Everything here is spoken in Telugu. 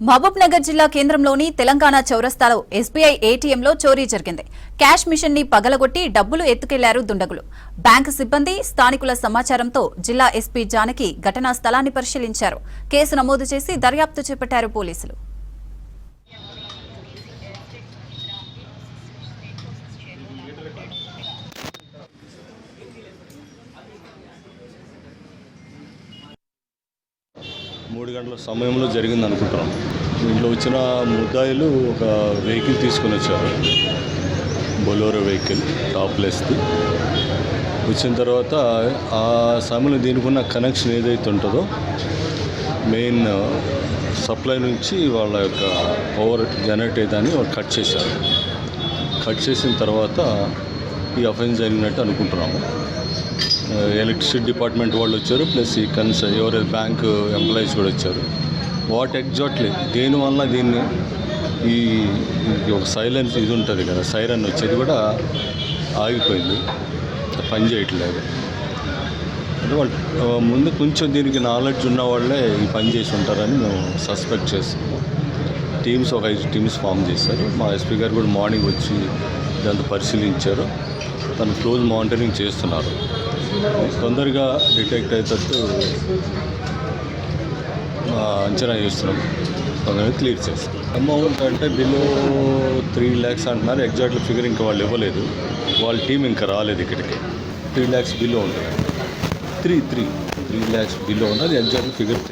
మహబూబ్ నగర్ జిల్లా కేంద్రంలోని తెలంగాణ చౌరస్తాలో ఎస్బీఐ ఏటీఎంలో చోరీ జరిగింది. క్యాష్ మిషన్ ని పగలగొట్టి డబ్బులు ఎత్తుకెళ్లారు దుండగులు. బ్యాంకు సిబ్బంది స్థానికుల సమాచారంతో జిల్లా ఎస్పీ జానకి ఘటనా స్థలాన్ని పరిశీలించారు. కేసు నమోదు చేసి దర్యాప్తు చేపట్టారు పోలీసులు. మూడు గంటల సమయంలో జరిగింది అనుకుంటున్నాం. ఇంట్లో వచ్చిన ముద్దాయిలు ఒక వెహికల్ తీసుకొని వచ్చారు, బొలోరో వెహికల్ టాప్లెస్ది. వచ్చిన తర్వాత ఆ సమయంలో దీనికి ఉన్న కనెక్షన్ ఏదైతే ఉంటుందో మెయిన్ సప్లై నుంచి వాళ్ళ యొక్క పవర్ జనరేట్ అయ్యేదాన్ని వాళ్ళు కట్ చేశారు. కట్ చేసిన తర్వాత ఈ అఫెన్స్ జరిగినట్టు అనుకుంటున్నాము. ఎలక్ట్రిసిటీ డిపార్ట్మెంట్ వాళ్ళు వచ్చారు, ప్లస్ ఈ ఎవరైతే బ్యాంకు ఎంప్లాయీస్ కూడా వచ్చారు. వాట్ ఎగ్జాక్ట్లీ దేనివల్ల దీన్ని ఈ ఒక సైలెన్స్ ఇది ఉంటుంది కదా, సైరన్ వచ్చేది కూడా ఆగిపోయింది, పని చేయట్లేదు. అంటే వాళ్ళు ముందు కొంచెం దీనికి నాలెడ్జ్ ఉన్న వాళ్ళే ఈ పని చేసి ఉంటారని మేము సస్పెక్ట్ చేస్తున్నాము. ఒక 5 టీమ్స్ ఫామ్ చేశారు. మా ఎస్పీ గారు కూడా మార్నింగ్ వచ్చి ఇదంతా పరిశీలించారు. తను క్లోజ్ మానిటరింగ్ చేస్తున్నారు. తొందరగా డిటెక్ట్ అయ్యేటట్టు అంచనా చేస్తున్నాం. తొందరగా క్లియర్ చేస్తాం. అమౌంట్ అంటే బిలో 3 lakhs అంటున్నారు. ఎగ్జాక్ట్లీ ఫిగర్ ఇంకా వాళ్ళు ఇవ్వలేదు. వాళ్ళ టీం ఇంకా రాలేదు ఇక్కడికి. 3 lakhs బిలో ఉంటుంది. 3 lakhs బిలో ఉన్నది. Exact figure